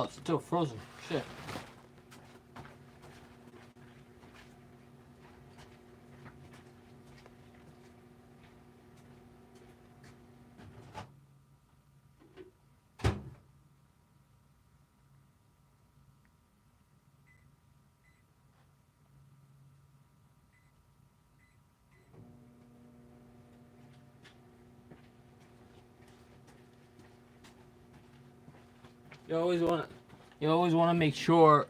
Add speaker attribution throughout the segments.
Speaker 1: It's still frozen. Shit. You always want to make sure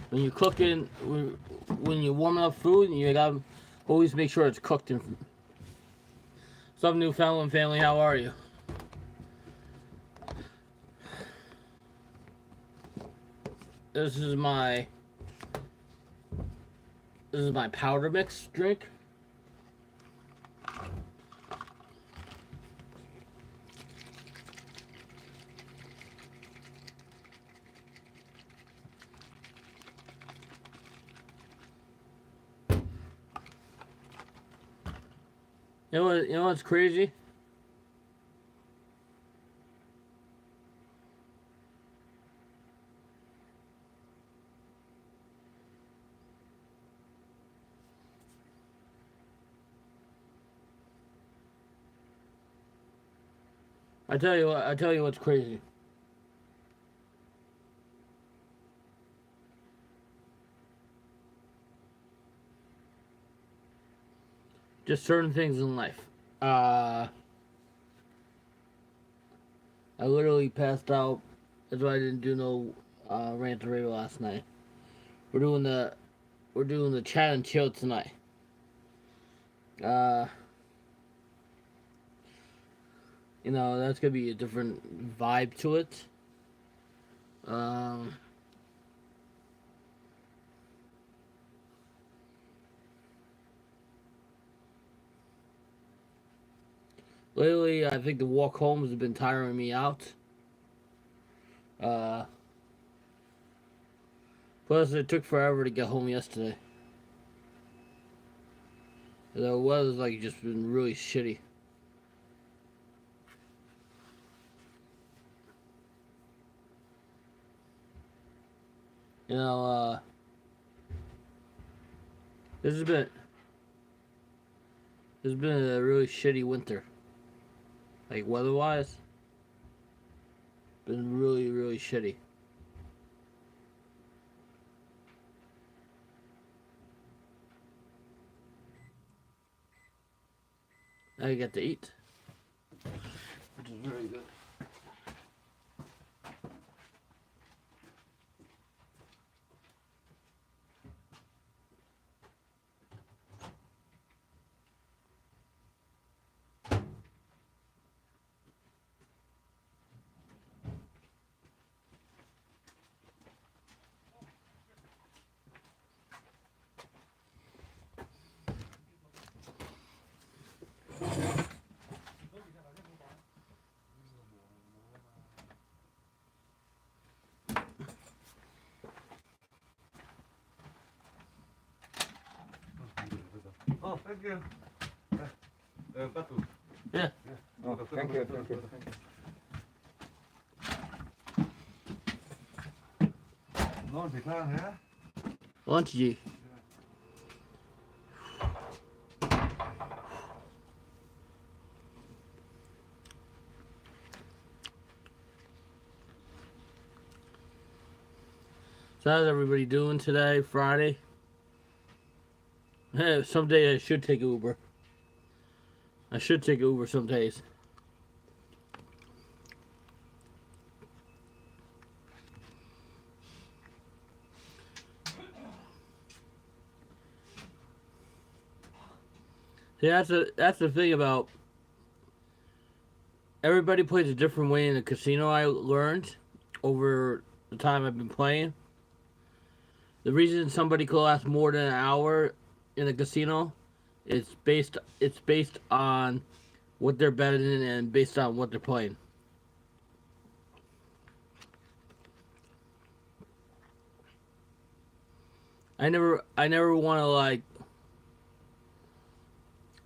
Speaker 1: when you're cooking, when you're warming up food, you gotta always make sure it's cooked. What's up, Newfoundland family? How are you? This is my powder mix drink. You know what's crazy? I tell you what's crazy. Just certain things in life. Uh, I literally passed out. That's why I didn't do no rant and rave last night. We're doing the chat and chill tonight. Uh, that's gonna be a different vibe to it. Um, Lately, I think the walk home has been tiring me out. Uh, Plus, it took forever to get home yesterday. The weather's like just been really shitty. You know, this has been this has been a really shitty winter. Like weather-wise, been really really shitty. Now you get to eat, which is very good.
Speaker 2: Oh, thank you. Batu.
Speaker 1: Yeah.
Speaker 3: Oh, thank you, thank you.
Speaker 2: Ngon phải khang hả?
Speaker 1: Lunch gì? So how's everybody doing today, Friday? Hey, someday I should take Uber. I should take Uber some days. See, that's the thing about everybody plays a different way in the casino. I learned over the time I've been playing. The reason somebody could last more than an hour in a casino is based on what they're betting and based on what they're playing. I never want to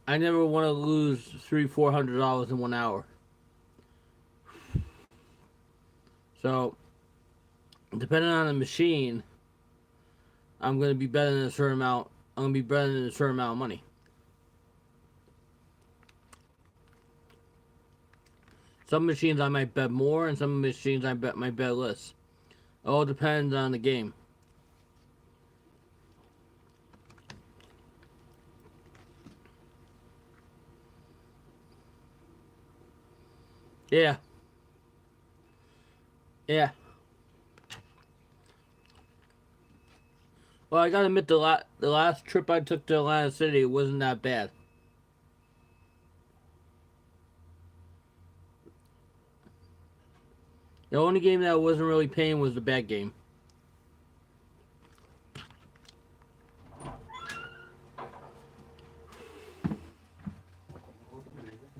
Speaker 1: I never want to lose $300-400 in 1 hour. So, depending on the machine, I'm gonna be betting a certain amount. I'm gonna be betting a certain amount of money. Some machines I might bet more, and some machines might bet less. It all depends on the game. Yeah. Yeah. Well, I gotta admit, the last trip I took to Atlantic City wasn't that bad. The only game that I wasn't really paying was the bad game.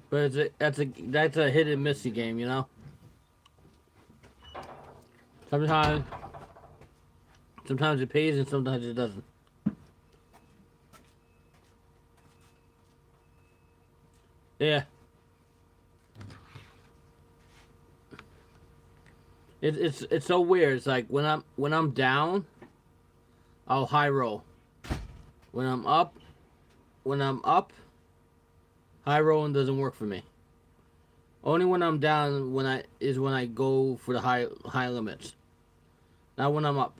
Speaker 1: But that's a hit and missy game, you know. Sometimes it pays and sometimes it doesn't. Yeah. It's so weird. It's like when I'm down, I'll high roll. When I'm up, high rolling doesn't work for me. Only when I'm down when I go for the high limits. Not when I'm up.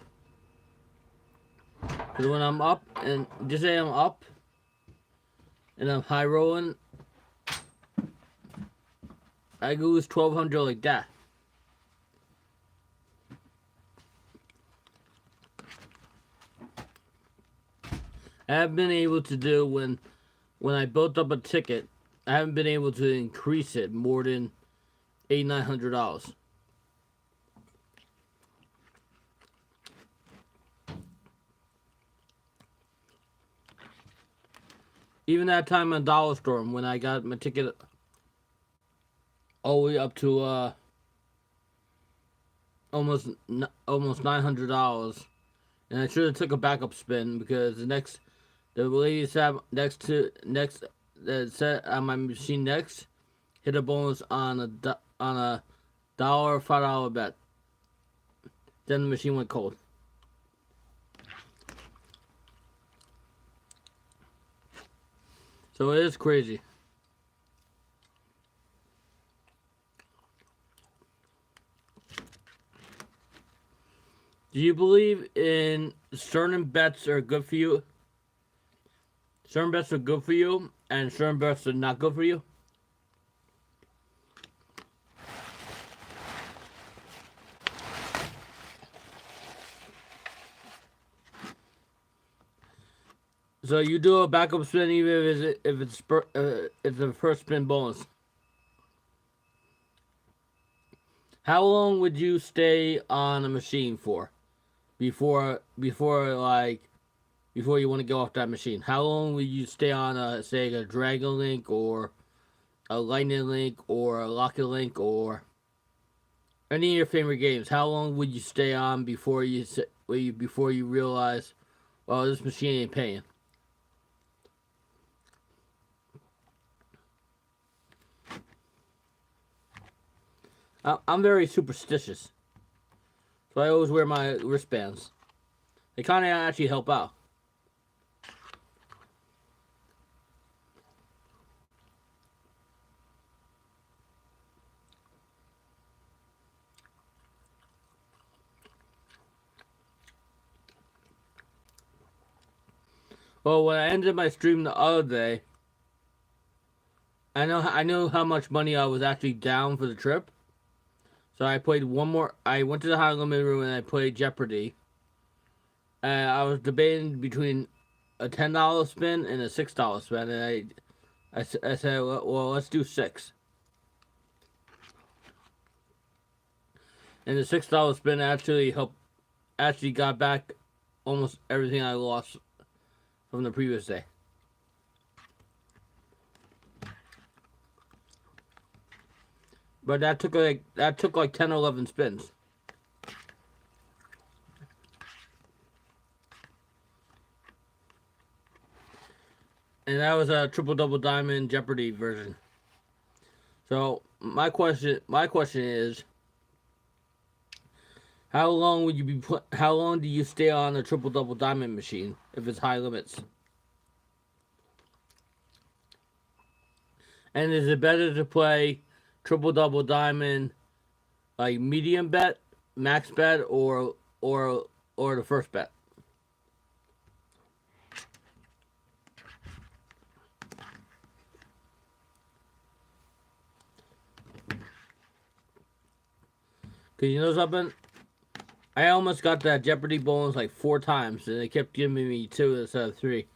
Speaker 1: Because when I'm up and just say I'm up and I'm high rolling, I lose 1,200 like that. I haven't been able to do when I built up a ticket. I haven't been able to increase it more than $800-900. Even that time on Dollar Storm when I got my ticket all the way up to almost $900, and I should have took a backup spin because the lady said next that set on my machine next hit a bonus on a dollar $5 bet. Then the machine went cold. So it is crazy. Do you believe in certain bets are good for you? Certain bets are good for you, and certain bets are not good for you? So you do a backup spin even if it's the first spin bonus. How long would you stay on a machine for before you want to go off that machine? How long would you stay on a Dragon Link or a Lightning Link or a Rocket Link or any of your favorite games? How long would you stay on before you realize, well, this machine ain't paying? I'm very superstitious, so I always wear my wristbands. They kind of actually help out. Well, when I ended my stream the other day, I know how much money I was actually down for the trip. So I played one more. I went to the high limit room and I played Jeopardy. I was debating between a $10 spin and a $6 spin, and I said, well, let's do 6. And the $6 spin actually got back almost everything I lost from the previous day. But that took like 10 or 11 spins. And that was a triple double diamond Jeopardy version. So my question is, how long do you stay on a triple double diamond machine if it's high limits? And is it better to play triple double diamond like medium bet, max bet, or the first bet? Cause you know something, I almost got that Jeopardy bonus like 4 times, and they kept giving me 2 instead of 3.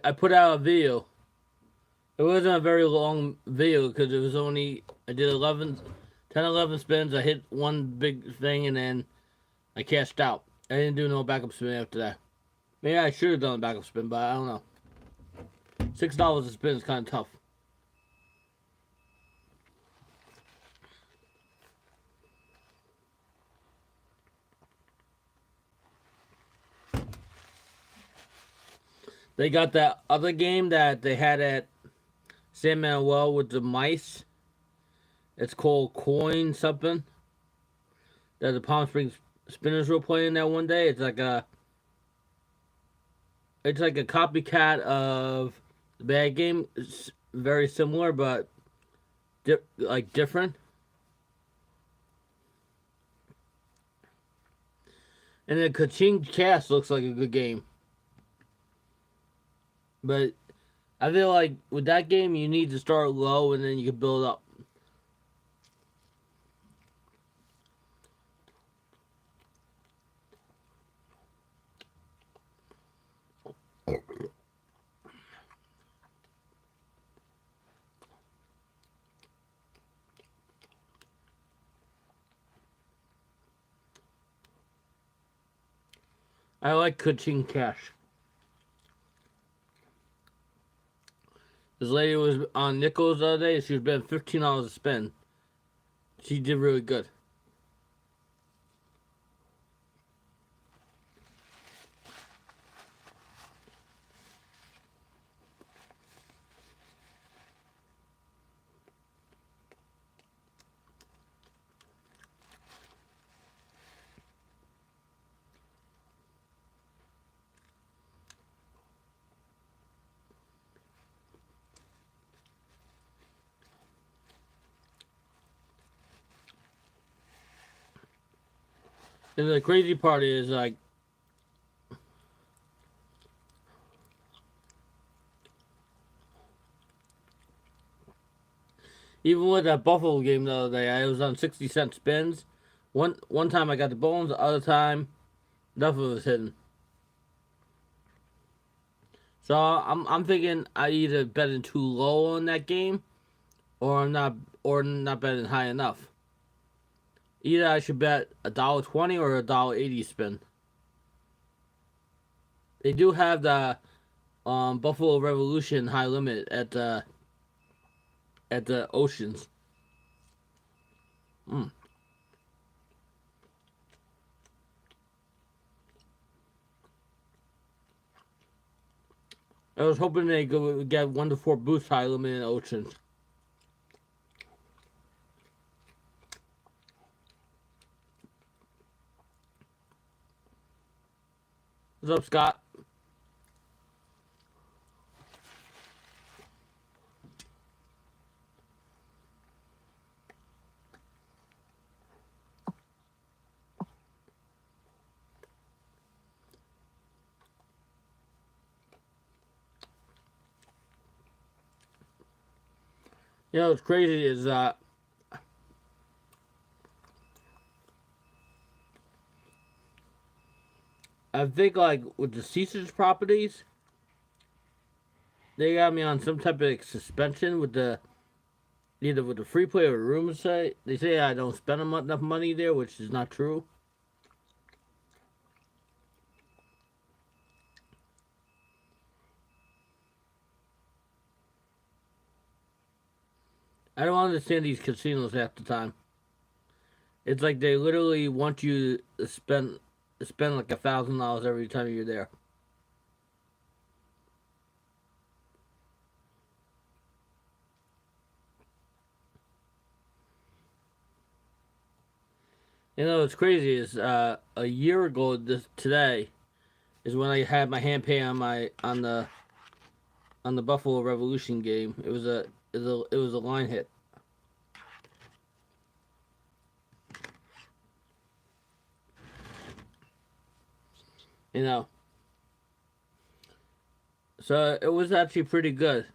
Speaker 1: I put out a video. It wasn't a very long video because it was only, I did 10-11 spins. I hit one big thing and then I cashed out. I didn't do no backup spin after that. Maybe I should have done a backup spin, but I don't know. $6 a spin is kind of tough. They got that other game that they had at San Manuel with the mice. It's called Coin something. That the Palm Springs Spinners were playing that one day. It's like a copycat of the bad game. It's very similar, but different. And the Kaching Cast looks like a good game. But I feel like with that game, you need to start low and then you can build up. I like Ka-Ching Cash. This lady was on Nichols the other day. She was betting $15 a spin. She did really good. And the crazy part is, like, even with that Buffalo game the other day, I was on 60-cent spins. One time I got the bones, the other time nothing was hidden. So I'm thinking I either betting too low on that game, or not betting high enough. Either I should bet $1.20 or $1.80 spin. They do have the Buffalo Revolution high limit at the Oceans. I was hoping they go get 1 to 4 boost high limit in Oceans. What's up, Scott? You know what's crazy is I think, like, with the Caesars properties, they got me on some type of suspension with the either with the free play or room site. They say I don't spend enough money there, which is not true. I don't understand these casinos half the time. It's like they literally want you to spend like $1,000 every time you're there. You know what's crazy is a year ago today is when I had my hand pay on the Buffalo Revolution game. It was a line hit. You know. So it was actually pretty good.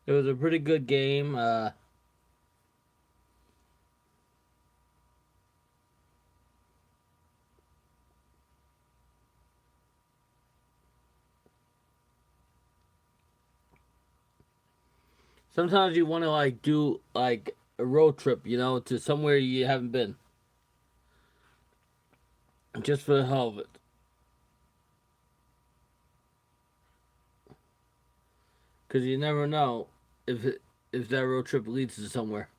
Speaker 1: It was a pretty good game. Sometimes you want to, like, do like a road trip, to somewhere you haven't been, just for the hell of it. Because you never know if that road trip leads to somewhere.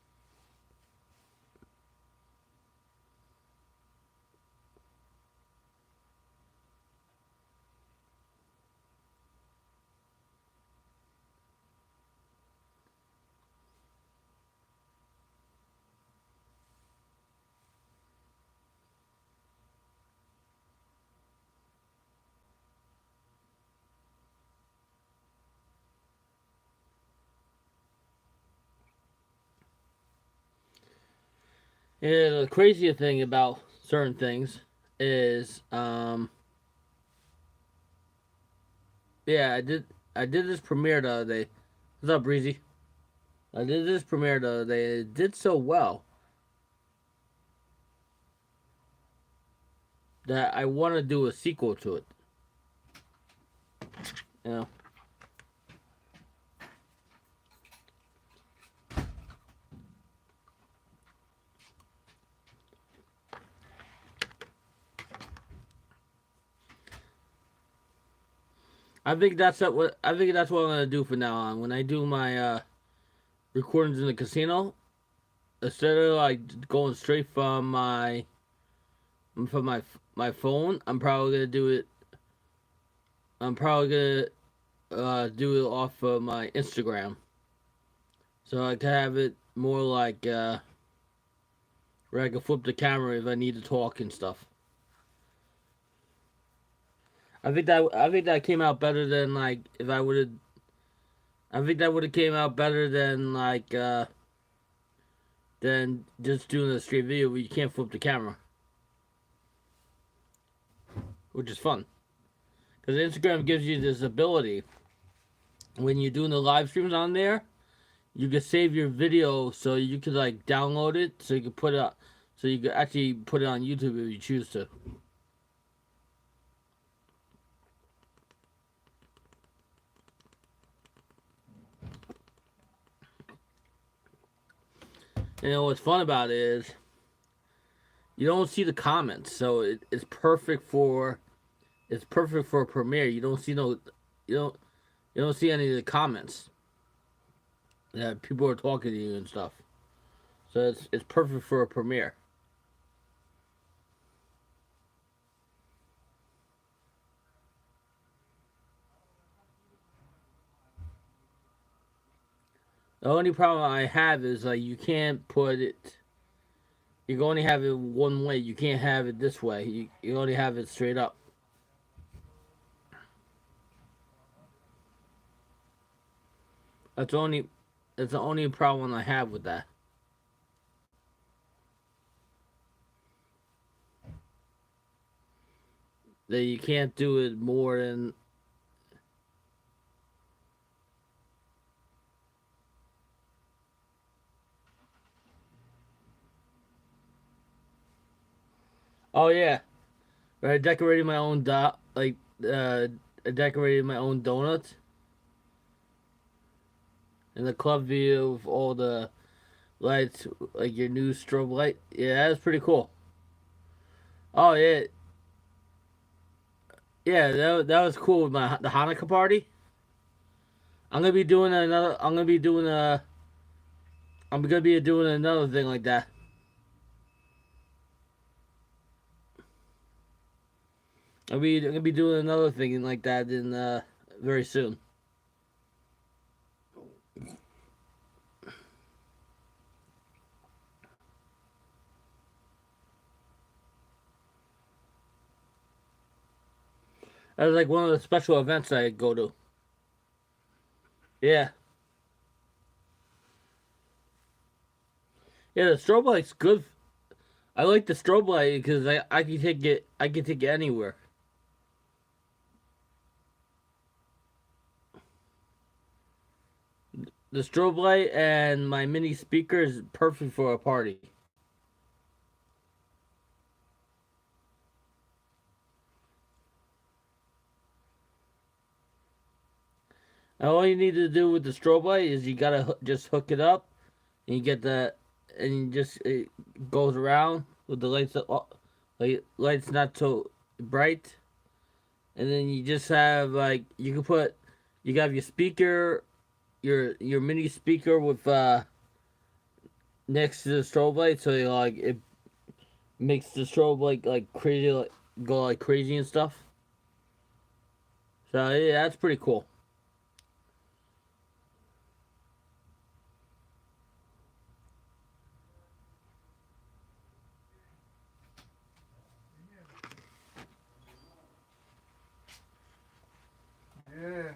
Speaker 1: Yeah, the crazier thing about certain things is, yeah, I did this premiere the other day. What's up, Breezy? I did this premiere the other day. It did so well that I want to do a sequel to it. You know. I think that's what I'm gonna do from now on. When I do my recordings in the casino, instead of like going straight from my phone, I'm probably gonna do it. I'm probably gonna do it off of my Instagram, so I can have it more like where I can flip the camera if I need to talk and stuff. I think that came out better than like if I would have. I think that would have came out better than just doing a straight video where you can't flip the camera, which is fun. Because Instagram gives you this ability when you're doing the live streams on there, you can save your video so you could like download it so you can put it up, so you could actually put it on YouTube if you choose to. You know what's fun about it is you don't see the comments, so it's perfect for Premiere. You don't see you don't you don't see any of the comments that people are talking to you and stuff. So it's perfect for a Premiere. The only problem I have is like you can't put it. You can only have it one way. You can't have it this way. You only have it straight up. That's the only problem I have with that. That you can't do it more than. Oh yeah, I decorated my own I decorated my own donuts. And the club view of all the lights, like your new strobe light. Yeah, that's pretty cool. Oh yeah, yeah, that was cool with the Hanukkah party. I'm gonna be doing another. I'm gonna be doing another thing like that. I'm gonna be doing another thing like that in very soon. That was like one of the special events I go to. Yeah, yeah. The strobe light's good. I like the strobe light because I can take it. I can take it anywhere. The strobe light and my mini speaker is perfect for a party. And all you need to do with the strobe light is you gotta just hook it up, and you get and you just it goes around with the lights, lights not so bright, and then you just have like you have your speaker, your mini speaker with next to the strobe light, so it makes the strobe like crazy, go like crazy and stuff. So yeah, that's pretty cool.
Speaker 2: Yeah.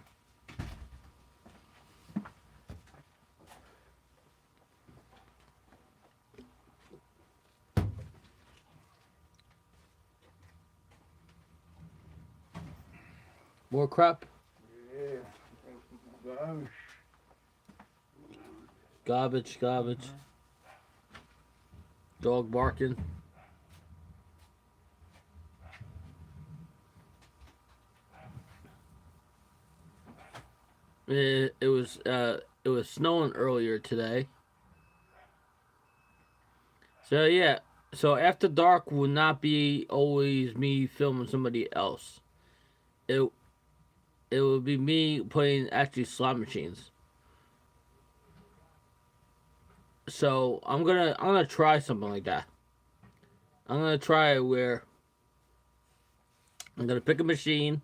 Speaker 1: More crap,
Speaker 2: Yeah. Gosh.
Speaker 1: garbage. Dog barking. It was snowing earlier today. So yeah, so after dark will not be always me filming somebody else. It it would be me playing actually slot machines. So I'm gonna try something like that. I'm gonna try it where I'm gonna pick a machine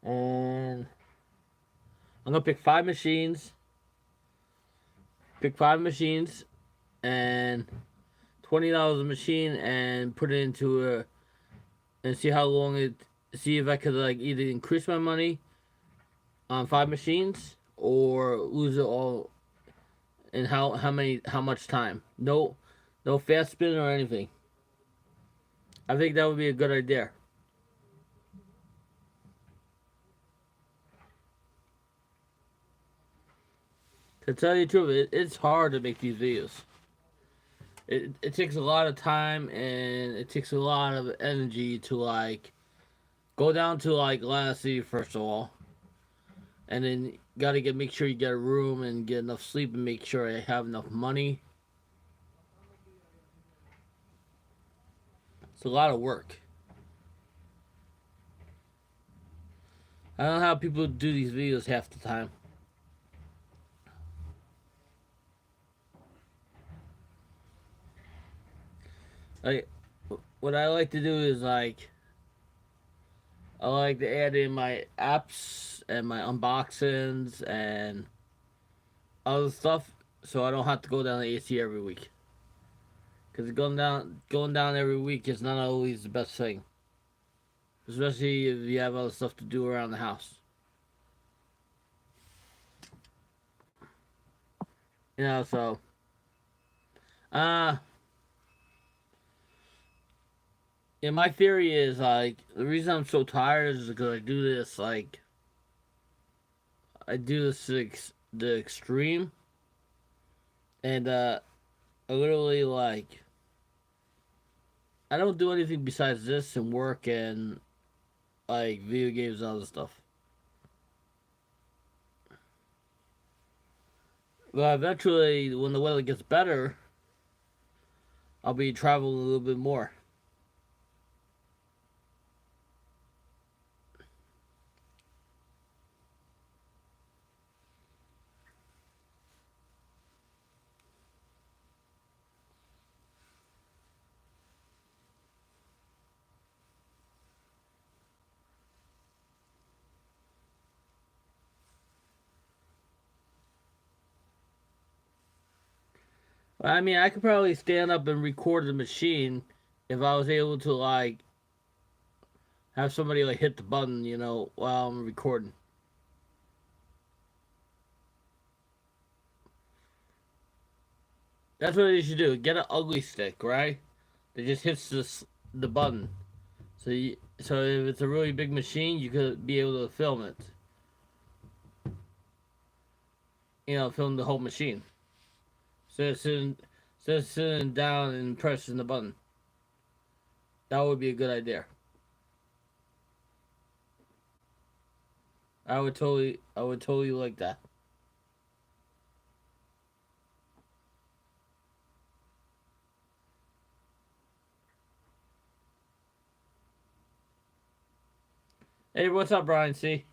Speaker 1: and I'm gonna pick five machines. Pick five machines and $20 a machine and put it into a and see how long it see if I could like either increase my money on five machines or lose it all in how much time. No fast spin or anything. I think that would be a good idea. To tell you the truth, it's hard to make these videos. It takes a lot of time and it takes a lot of energy to like go down to like Atlanta City first of all, and then gotta make sure you get a room and get enough sleep and make sure I have enough money. It's a lot of work. I don't know how people do these videos half the time. Like, what I like to do is like, I like to add in my apps and my unboxings and other stuff, so I don't have to go down to AC every week. Because going down every week is not always the best thing, especially if you have other stuff to do around the house. You know, so uh yeah, my theory is like the reason I'm so tired is because I do this like I do this to the extreme, and I literally like I don't do anything besides this and work and like video games and other stuff. But eventually, when the weather gets better, I'll be traveling a little bit more. I mean, I could probably stand up and record the machine if I was able to like have somebody like hit the button, you know, while I'm recording. That's what you should do. Get an ugly stick, right? That just hits the button. So if it's a really big machine, you could be able to film it. You know, film the whole machine. Instead of sitting down and pressing the button. That would be a good idea. I would totally like that. Hey, what's up, Brian? See?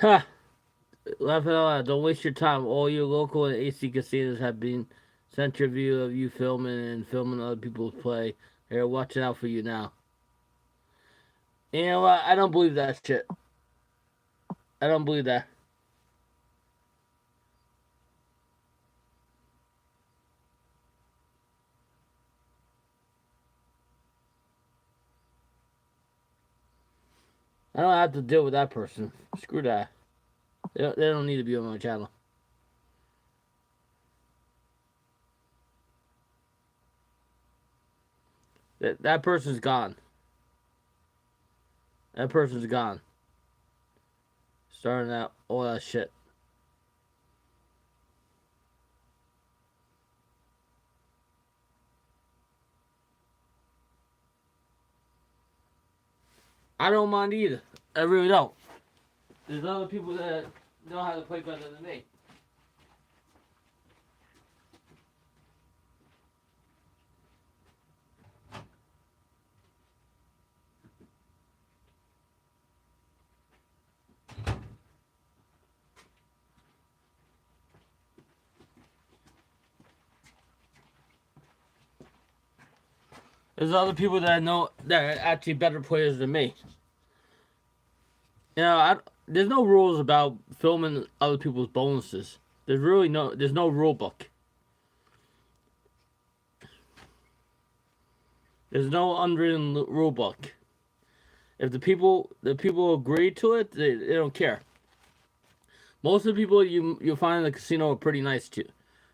Speaker 1: Ha! Laugh it out. Don't waste your time. All your local and AC casinos have been sent your view of you filming and filming other people's play. They're watching out for you now. You know what? I don't believe that shit. I don't believe that. I don't have to deal with that person. Screw that. They don't need to be on my channel. That person's gone. That person's gone. Starting out all that shit. I don't mind either. I really don't. There's other people that know how to play better than me. There's other people that I know that are actually better players than me. You know, there's no rules about filming other people's bonuses. There's no rule book. There's no unwritten rule book. If the people agree to it, they don't care. Most of the people you find in the casino are pretty nice too.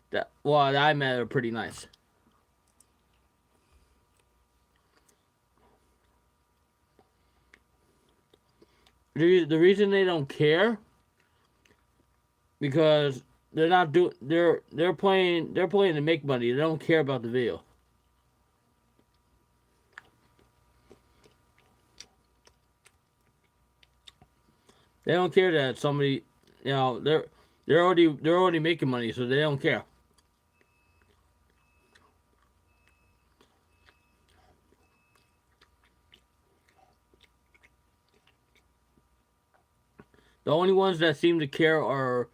Speaker 1: That I met are pretty nice. The reason they don't care because they're playing to make money. They don't care about the video. They don't care that somebody, you know, they're already making money, so they don't care. The only ones that seem to care are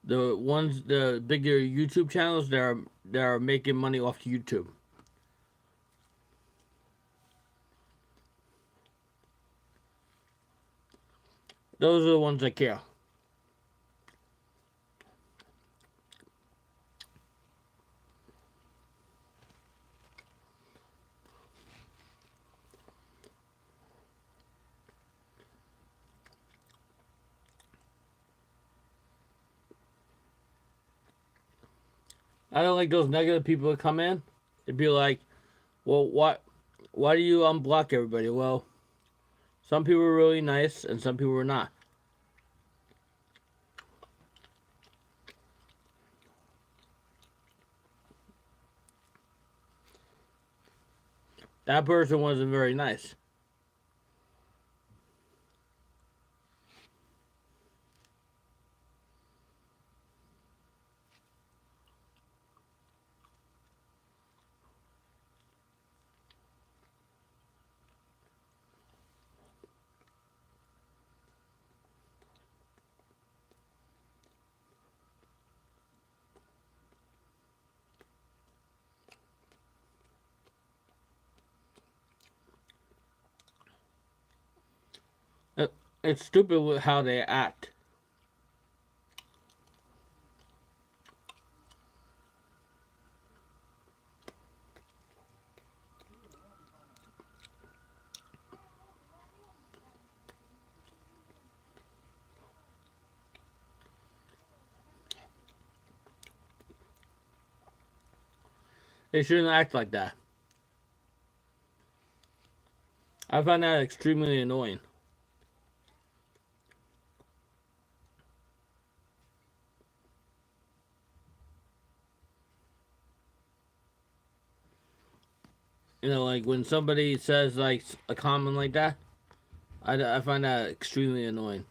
Speaker 1: the bigger YouTube channels that are making money off YouTube. Those are the ones that care. I don't like those negative people that come in. They'd be like, well, why do you unblock everybody? Well, some people are really nice and some people are not. That person wasn't very nice. It's stupid with how they act. They shouldn't act like that. I find that extremely annoying. You know, like when somebody says like a comment like that, I find that extremely annoying.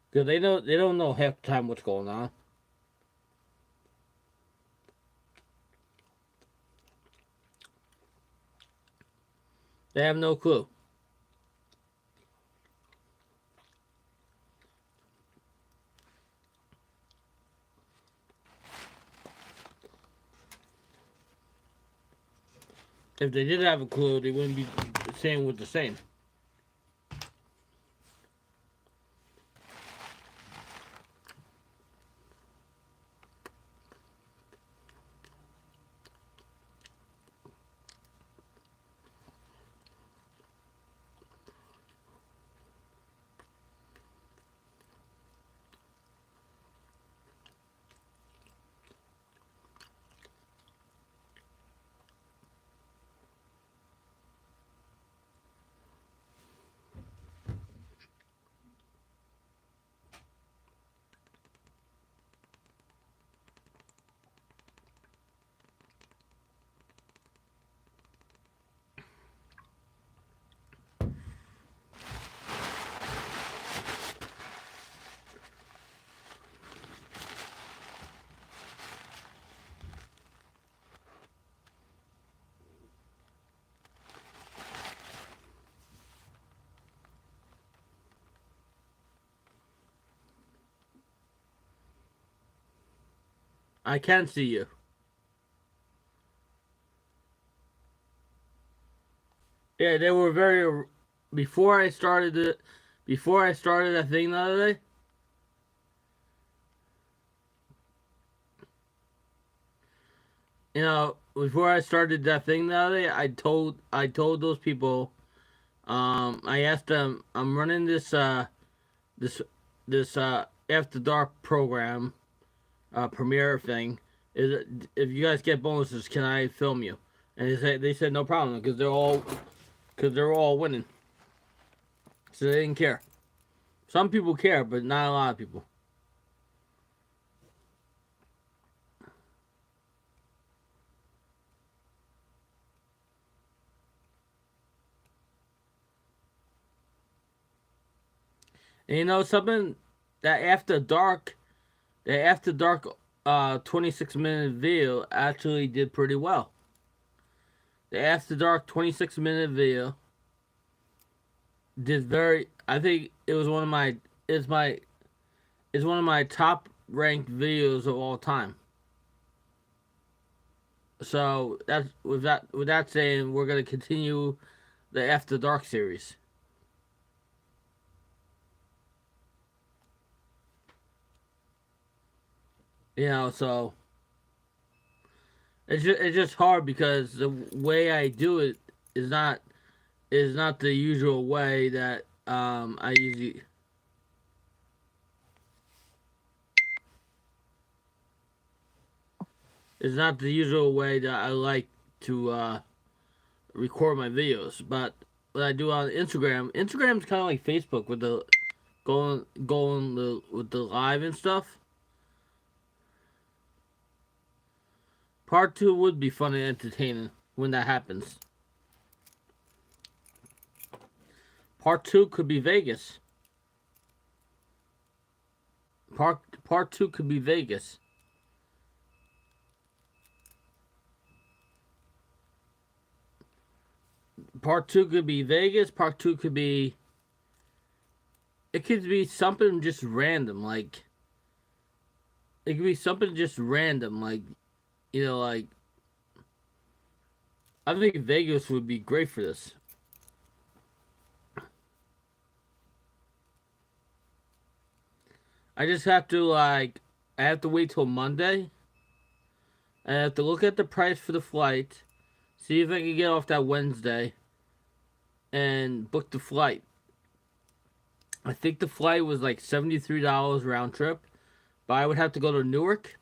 Speaker 1: Because they don't know half the time what's going on. They have no clue. If they did have a clue, they wouldn't be saying what they're saying. I can see you. Yeah, they were very. Before I started it, before I started that thing the other day. You know, before I started that thing the other day, I told those people. I asked them. I'm running this after dark program, premiere thing. If you guys get bonuses, can I film you? And they said no problem because they're all winning. So they didn't care. Some people care, but not a lot of people. And you know something, that after dark 26-minute video actually did pretty well. The after dark 26-minute video did very. I think it was one of my it's one of my top ranked videos of all time. So that's with that saying, we're gonna continue the After Dark series. You know, so it's just hard because the way I do it is not the usual way that I usually. It's not the usual way that I like to record my videos, but what I do on Instagram's kind of like Facebook with the with the live and stuff. Part two would be fun and entertaining when that happens. Part two could be Vegas. Part two could be Vegas. Part two could be Vegas. Part two could be. It could be something just random, like. It could be something just random, like, like. I think Vegas would be great for this. I just have to, like. I have to wait till Monday. I have to look at the price for the flight. See if I can get off that Wednesday. And book the flight. I think the flight was like $73 round trip, but I would have to go to Newark.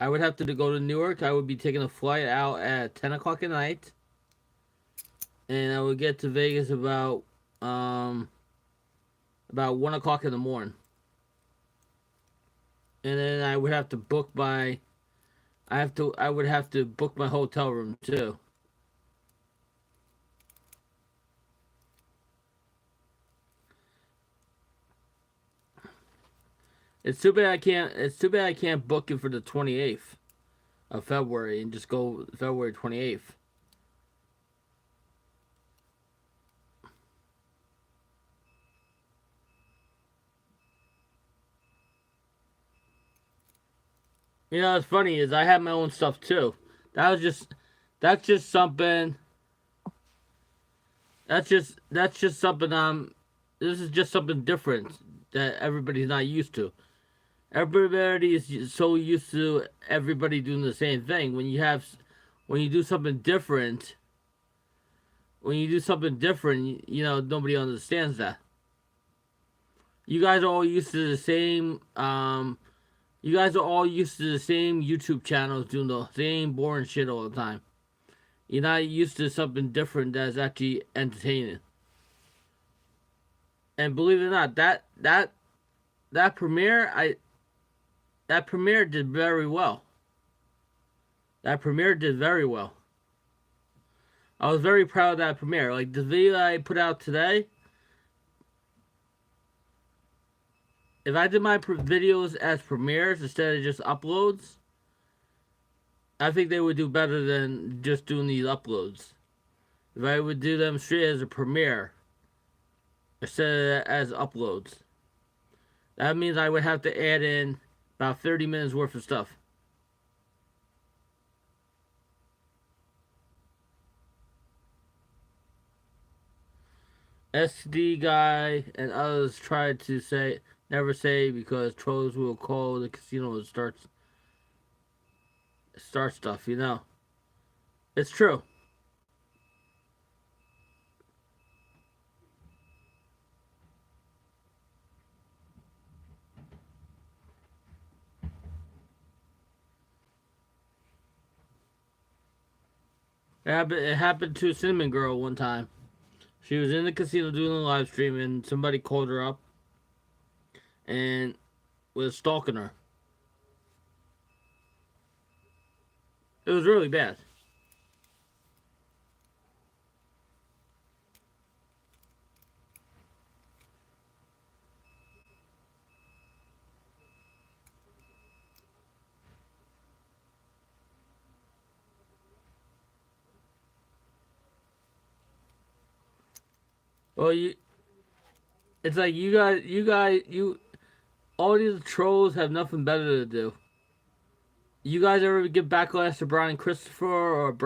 Speaker 1: I would be taking a flight out at 10 o'clock at night, and I would get to Vegas about 1 o'clock in the morning. And then I would have to book my. I would have to book my hotel room too. It's too bad I can't book it for the 28th of February and just go February 28th. You know, what's funny is I have my own stuff too. That's just something. This is just something different that everybody's not used to. Everybody is so used to everybody doing the same thing. When you do something different, nobody understands that. You guys are all used to the same. You guys are all used to the same YouTube channels doing the same boring shit all the time. You're not used to something different that's actually entertaining. And believe it or not, that premiere did very well. That premiere did very well. I was very proud of that premiere. Like the video that I put out today. If I did my videos as premieres instead of just uploads, I think they would do better than just doing these uploads. If I would do them straight as a premiere instead of as uploads. That means I would have to add in About 30 minutes worth of stuff. SD guy and others tried to say never say because trolls will call the casino and start stuff, you know. It's true. It happened to Cinnamon Girl one time. She was in the casino doing a live stream and somebody called her up and was stalking her. It was really bad. Well, it's like you all these trolls have nothing better to do. You guys ever give backlash to Brian Christopher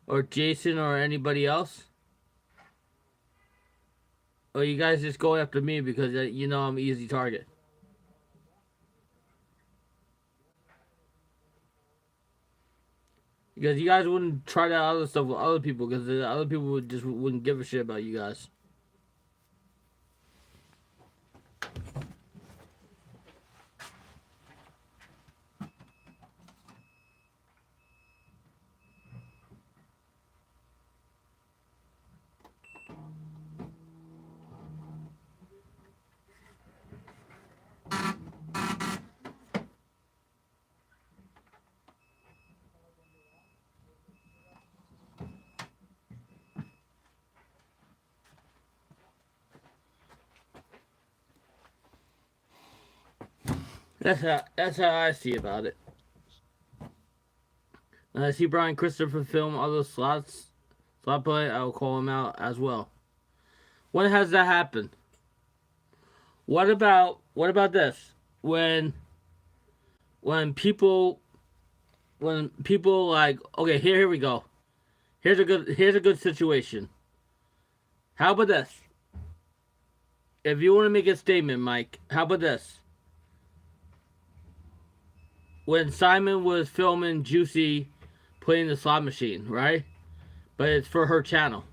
Speaker 1: or Jason or anybody else? Or you guys just go after me because you know I'm an easy target? Because you guys wouldn't try that other stuff with other people because the other people wouldn't give a shit about you guys. That's how I see about it. When I see Brian Christopher film other slot play, I will call him out as well. When has that happened? What about this? When people like, okay, here we go. Here's a good situation. How about this? If you want to make a statement, Mike, how about this? When Simon was filming Juicy playing the slot machine, right? But it's for her channel.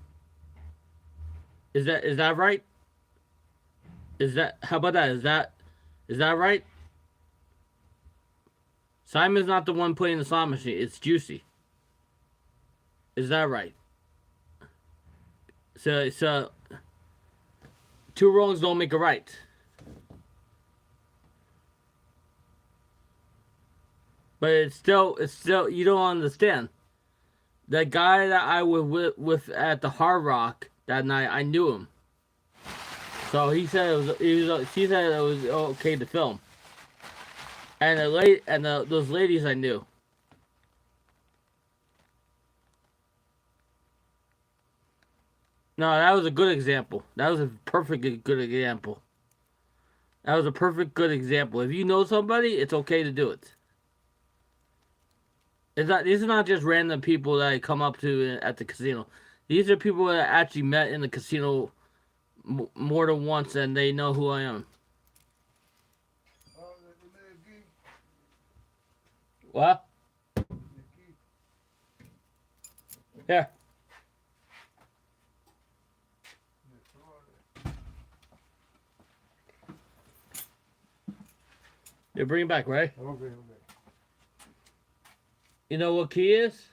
Speaker 1: Is that right? How about that? Is that right? Simon's not the one playing the slot machine, it's Juicy. Is that right? So two wrongs don't make a right. But it's still you don't understand. The guy that I was with at the Hard Rock that night, I knew him. So he said she said it was okay to film. And those ladies I knew. No, that was a good example. That was a perfect good example. That was a perfect good example. If you know somebody, it's okay to do it. These are not just random people that I come up to at the casino. These are people that I actually met in the casino more than once, and they know who I am. What? Here. You bring it back, right?
Speaker 2: Okay.
Speaker 1: You know what key is?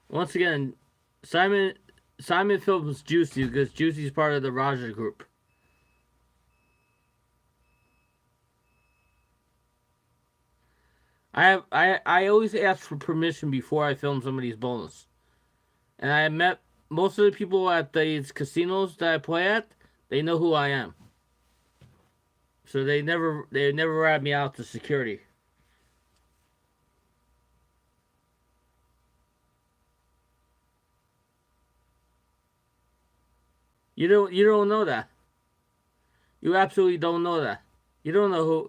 Speaker 1: Once again, Simon films Juicy because Juicy's part of the Roger group. I always ask for permission before I film somebody's bonus. And I met most of the people at these casinos that I play at, they know who I am. So they never rat me out to security. You don't know that. You absolutely don't know that. You don't know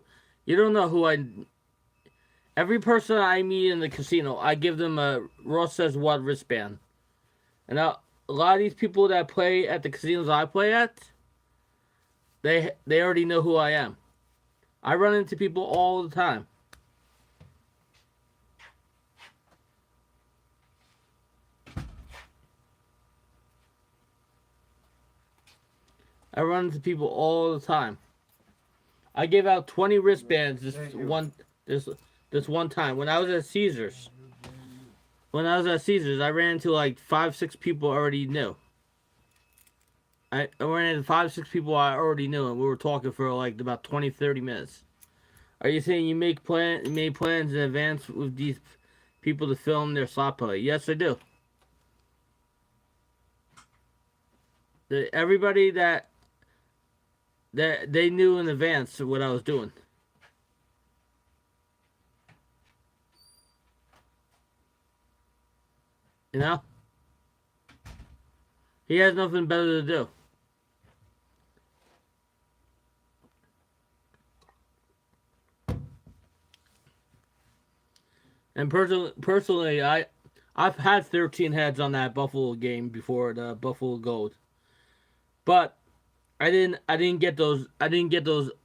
Speaker 1: who I. Every person I meet in the casino, I give them a Ross Says What wristband. And a lot of these people that play at the casinos I play at, they already know who I am. I run into people all the time. I run into people all the time. I gave out 20 wristbands this one time when I was at Caesars. When I was at Caesars, I ran into like 5-6 people I already knew. I ran into 5-6 people I already knew, and we were talking for like about 20-30 minutes. Are you saying you made plans in advance with these people to film their slot play? Yes, I do. Everybody that they knew in advance what I was doing. You know? He has nothing better to do. And personally, I've had 13 heads on that Buffalo game before, the Buffalo Gold, but I didn't get those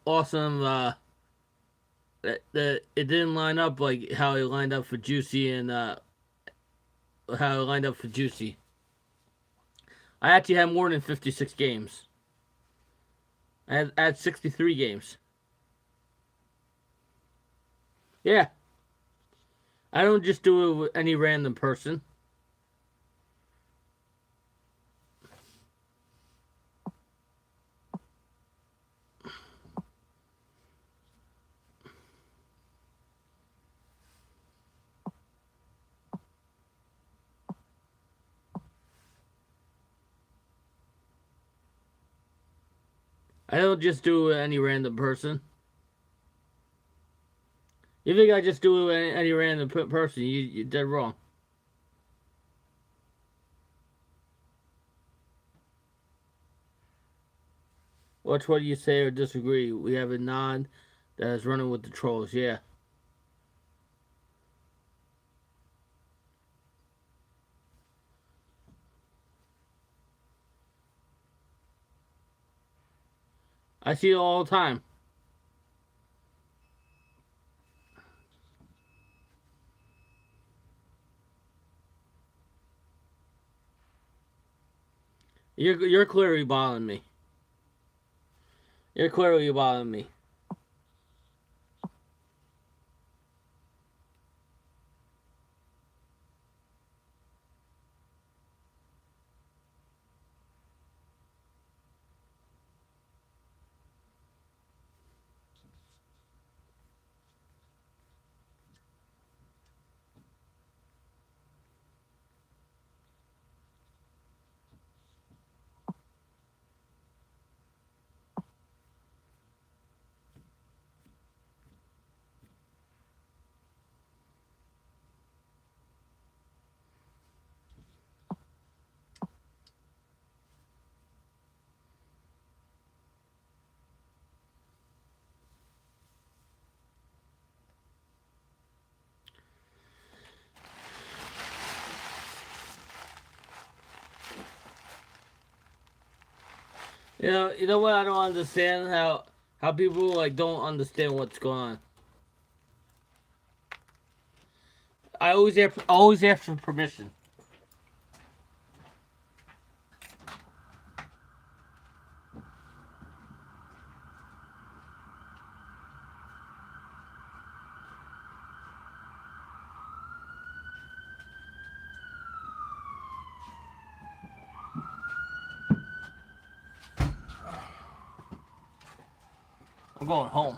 Speaker 1: awesome. It didn't line up like how it lined up for Juicy and how it lined up for Juicy. I actually had more than 56 games. I had 63 games. Yeah. I don't just do it with any random person. I don't just do it with any random person. You think I just do it with any random person? You're dead wrong. Watch what you say or disagree. We have a nod that is running with the trolls. Yeah. I see it all the time. You're clearly bothering me. You're clearly bothering me. You know what? I don't understand how people like don't understand what's going on. I always ask for permission. I'm going home.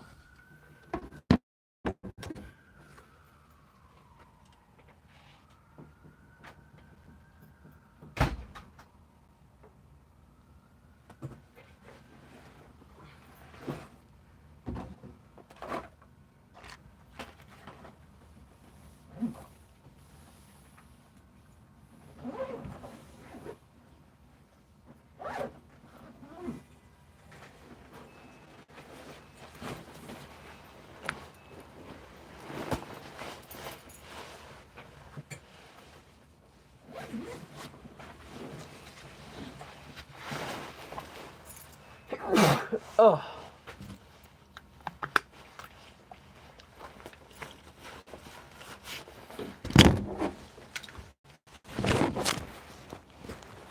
Speaker 1: Oh.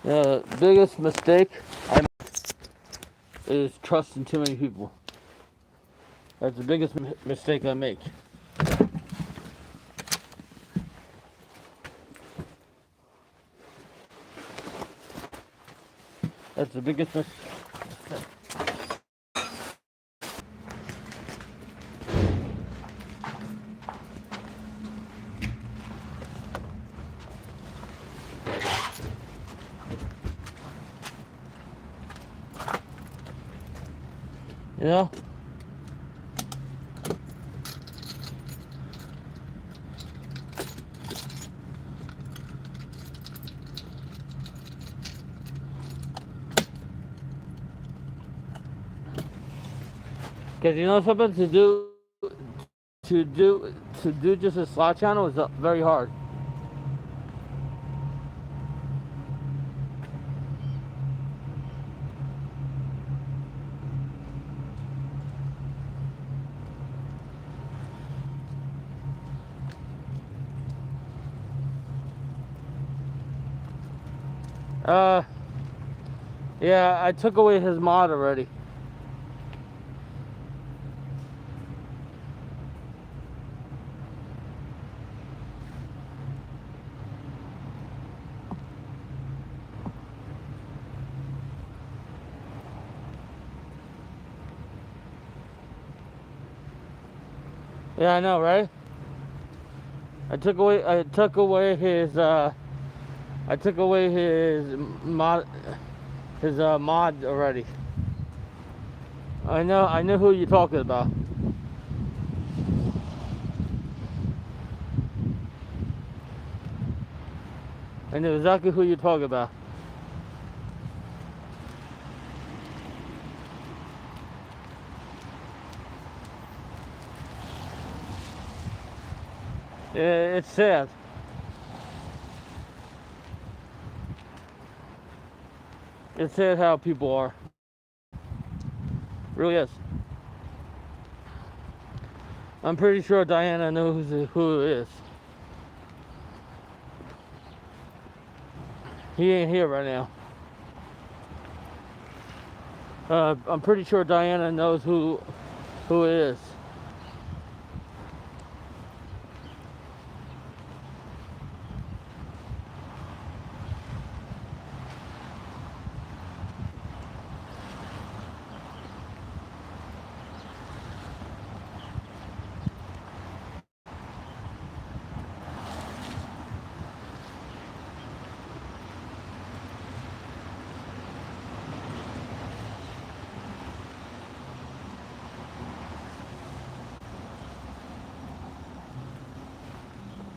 Speaker 1: The biggest mistake I make is trusting too many people. That's the biggest mistake I make. That's the biggest mistake. You know? Because you know something, to do just a slot channel is very hard. Yeah, I took away his mod already. Yeah, I know, right? I took away his mod already. I know who you're talking about. I know exactly who you're talking about. It's sad. It's sad how people are. Really is. I'm pretty sure Diana knows who it is. He ain't here right now. I'm pretty sure Diana knows who it is.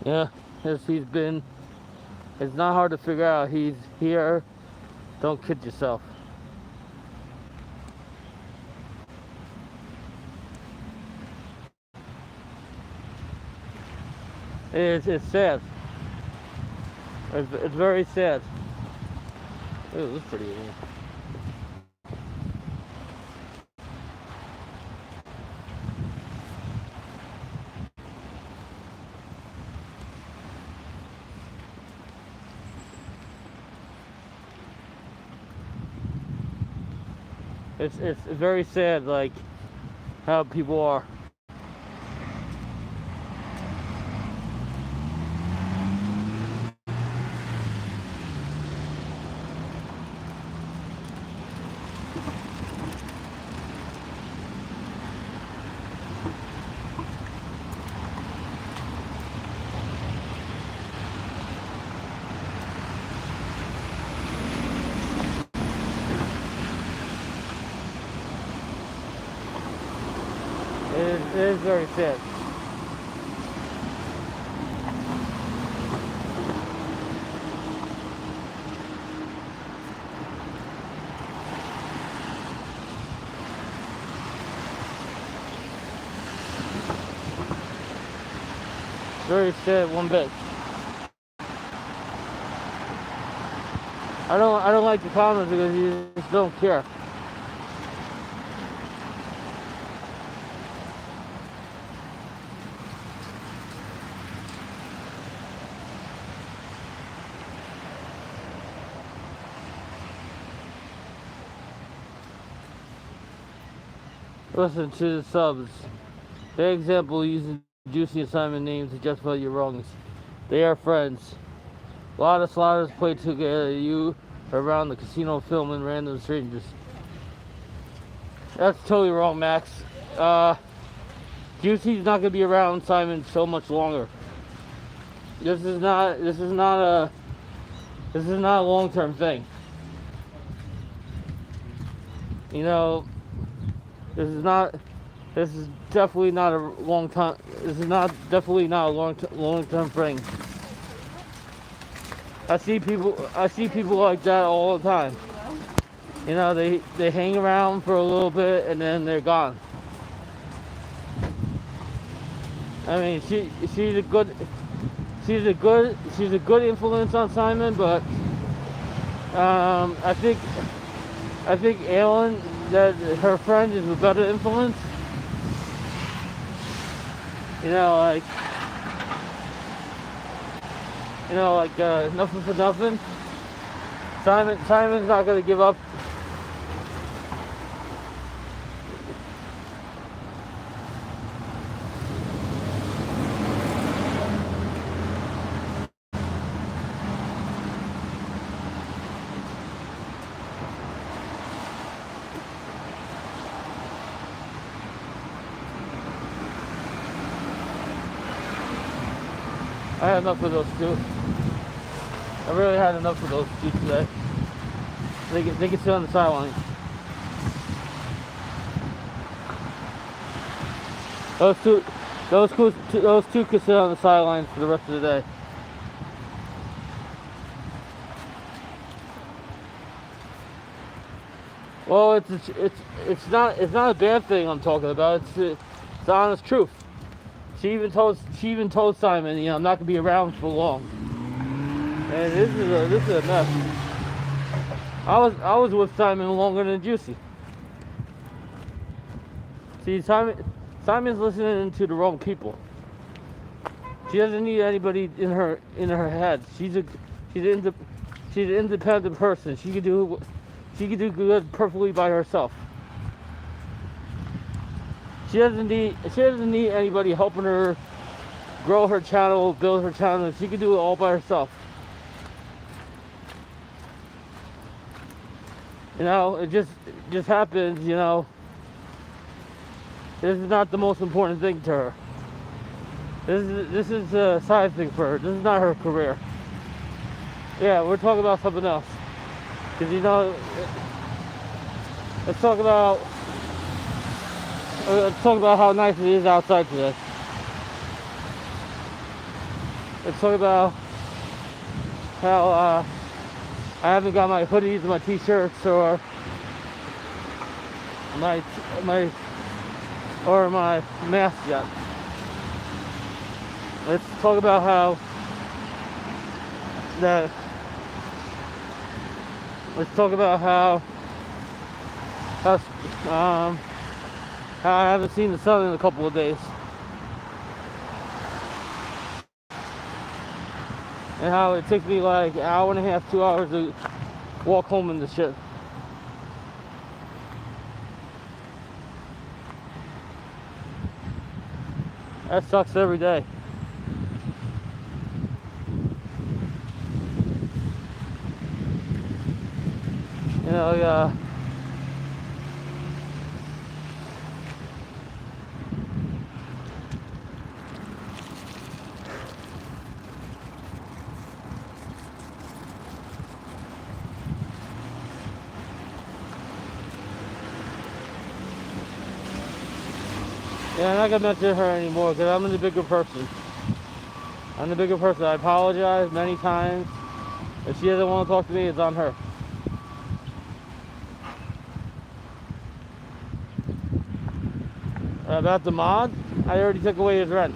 Speaker 1: Yeah, it's not hard to figure out. He's here. Don't kid yourself. It's sad. It's very sad. Ooh, this is pretty good. It's very sad, like how people are. It is very sad. Very sad one bit. I don't like the comments because you just don't care. Listen to the subs. Their example using Juicy and Simon names to justify your wrongs. They are friends. A lot of slaughters play together. You around the casino filming random strangers. That's totally wrong, Max. Juicy's not gonna be around Simon so much longer. This is not a long-term thing. You know, this is definitely not a long time. This is definitely not a long-term thing. I see people like that all the time. You know, they hang around for a little bit and then they're gone. I mean, she's a good influence on Simon, but I think Alan, that her friend, is a better influence. Nothing for nothing. Simon's not gonna give up. I had enough of those two. I really had enough of those two today. They can sit on the sideline. Those two could sit on the sidelines for the rest of the day. Well, it's not a bad thing I'm talking about. It's the honest truth. She even told Simon, you know, I'm not gonna be around for long. And this is a mess. I was with Simon longer than Juicy. See, Simon's listening to the wrong people. She doesn't need anybody in her head. She's an independent person. She can do good perfectly by herself. She doesn't need anybody helping her grow her channel, build her channel. She can do it all by herself. You know, it just happens, you know. This is not the most important thing to her. This is a side thing for her. This is not her career. Yeah, we're talking about something else. Because, you know, let's talk about how nice it is outside today. Let's talk about how I haven't got my hoodies, my t-shirts, or my mask yet. Let's talk about how I haven't seen the sun in a couple of days. And how it took me like an hour and a half, 2 hours to walk home in this shit. That sucks every day. You know, yeah. Yeah, I'm not gonna mention her anymore because I'm the bigger person. I'm the bigger person. I apologize many times. If she doesn't want to talk to me, it's on her. About the mod, I already took away his wrench.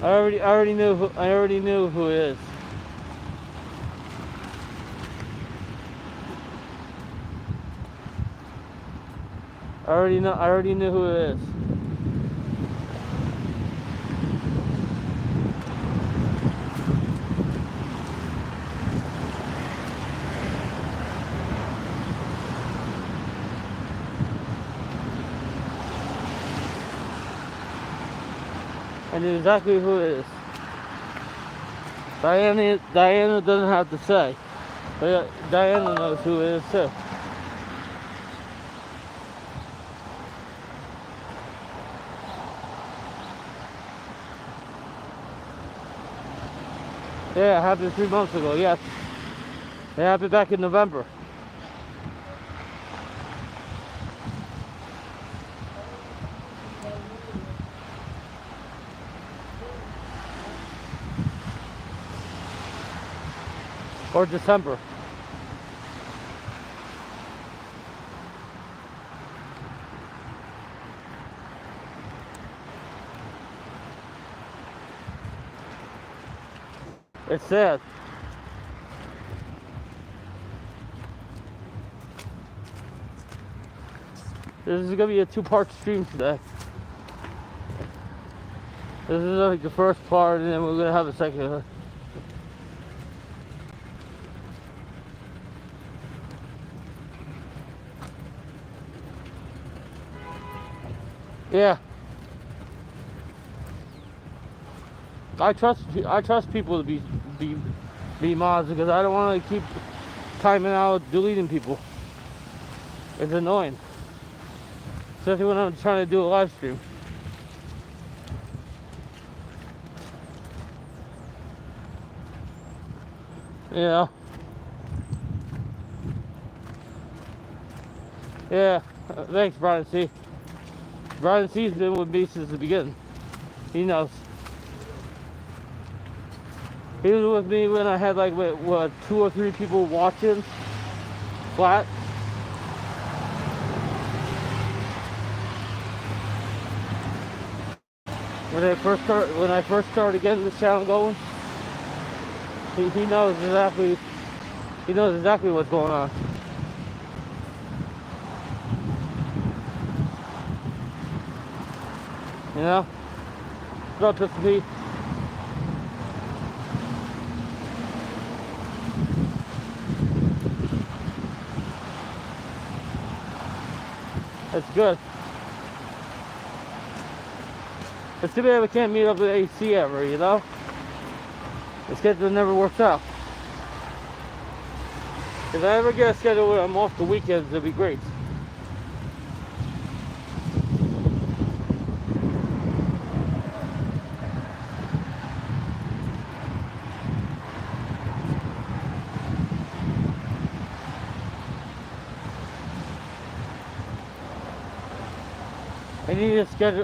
Speaker 1: I already knew who it is. I already knew who it is. I knew exactly who it is. Diana doesn't have to say, but Diana knows who it is too. Yeah, it happened 3 months ago, yes. It happened back in November. Or December. It's sad. This is gonna be a 2-part stream today. This is like the first part, and then we're gonna have a second. Yeah. I trust people to be mods because I don't want to keep timing out deleting people. It's annoying, especially when I'm trying to do a live stream. You know. Yeah. Thanks, Brian C. Brian C's been with me since the beginning. He knows. He was with me when I had like what 2 or 3 people watching flat. When I first started getting this channel going, he knows exactly what's going on. You know? What's up, Mr. Pete? That's good. It's too bad we can't meet up with AC ever, you know? The schedule never works out. If I ever get a schedule where I'm off the weekends, it'd be great.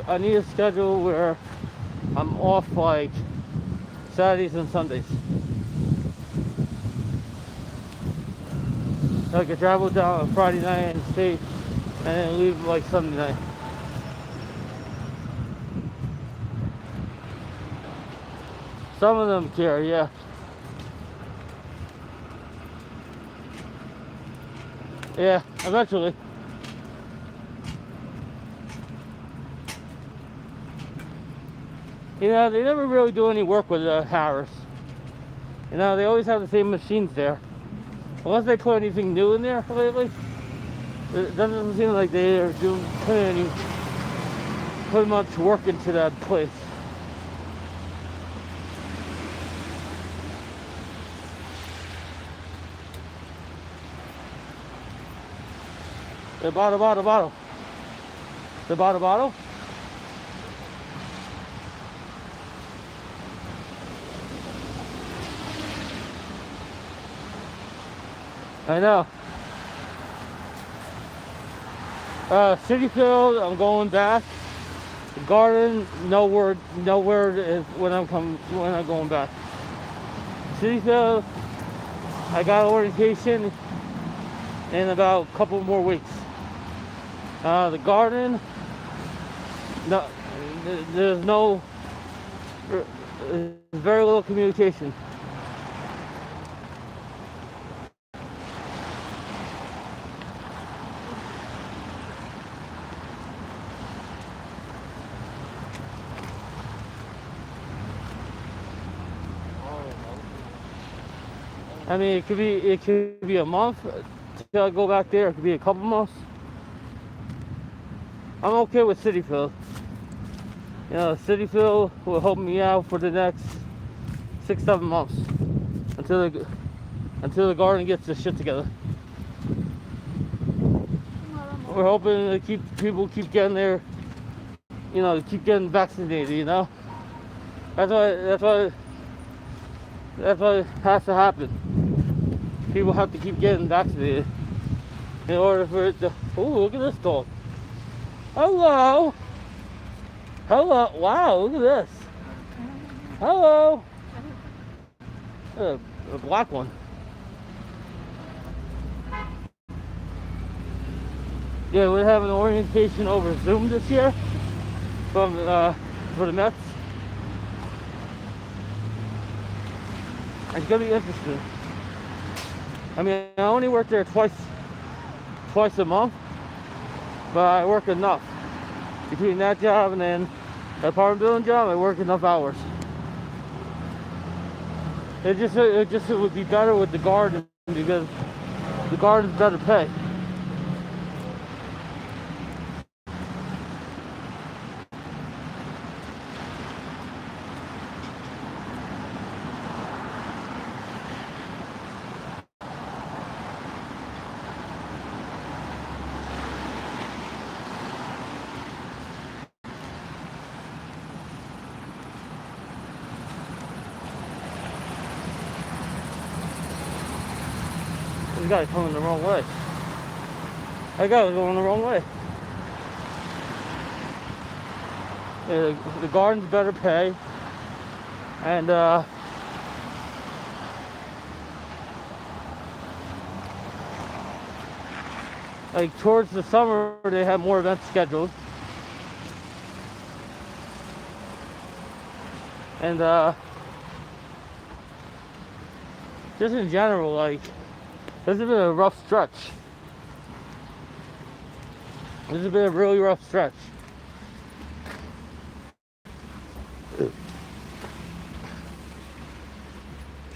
Speaker 1: I need a schedule where I'm off like Saturdays and Sundays. So I could travel down on Friday night and stay, and then leave like Sunday night. Some of them care, yeah. Yeah, eventually. You know, they never really do any work with Harris. You know, they always have the same machines there. Unless they put anything new in there lately, it doesn't seem like they are putting much work into that place. They bought a bottle. They bought a bottle? I know. City Field, I'm going back. The Garden, no word is when I'm going back. City Field, I got orientation in about a couple more weeks. The Garden, no, there's very little communication. I mean, it could be a month till I go back there. It could be a couple months. I'm okay with City Field. You know, CityFill will help me out for the next 6-7 months until the garden gets the shit together. We're hoping to people keep getting their, you know, keep getting vaccinated. You know, that's what has to happen. People have to keep getting vaccinated in order for it to. Oh, look at this dog. Hello. Hello. Wow, look at this. Hello. A black one. Yeah, we're having an orientation over Zoom this year for the Mets. It's gonna be interesting. I mean, I only work there twice a month, but I work enough. Between that job and then the apartment building job, I work enough hours. It would be better with the garden because the garden's better pay. This guy's coming the wrong way. That guy was going the wrong way. The garden's better pay, and like towards the summer they have more events scheduled, and just in general, like, this has been a rough stretch. This has been a really rough stretch.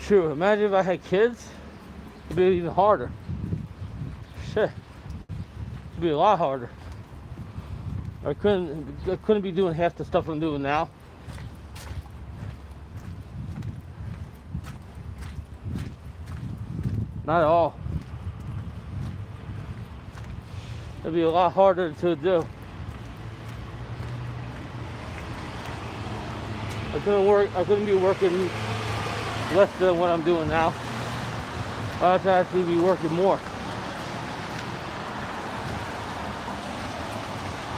Speaker 1: Shoot, imagine if I had kids, it'd be even harder. Shit, it'd be a lot harder. I couldn't be doing half the stuff I'm doing now. Not at all. It'd be a lot harder to do. I couldn't be working less than what I'm doing now. I have to actually be working more.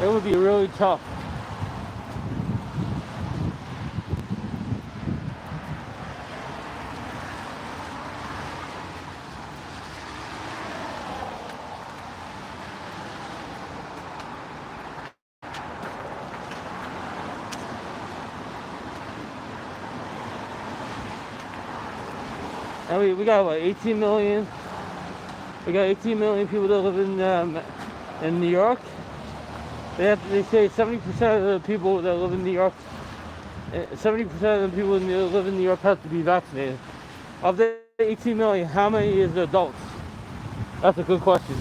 Speaker 1: It would be really tough. And we got what, 18 million. We got 18 million people that live in New York. They say 70% of the people that live in New York, 70% of the people that live in New York have to be vaccinated. Of the 18 million, how many is adults? That's a good question.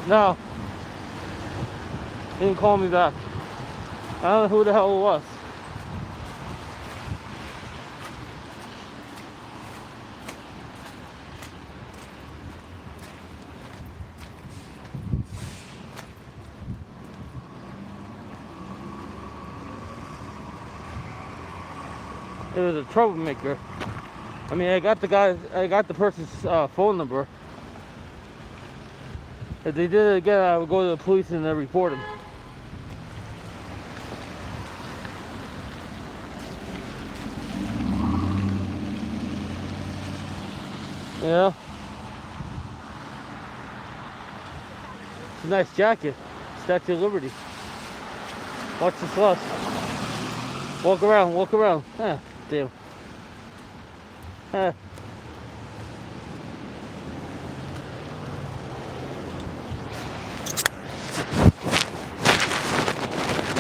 Speaker 1: No. He didn't call me back. I don't know who the hell it was. It was a troublemaker. I mean, I got the person's phone number. If they did it again, I would go to the police and report him. Yeah. It's a nice jacket. Statue of Liberty. Watch the slush. Walk around. Huh, damn. Huh.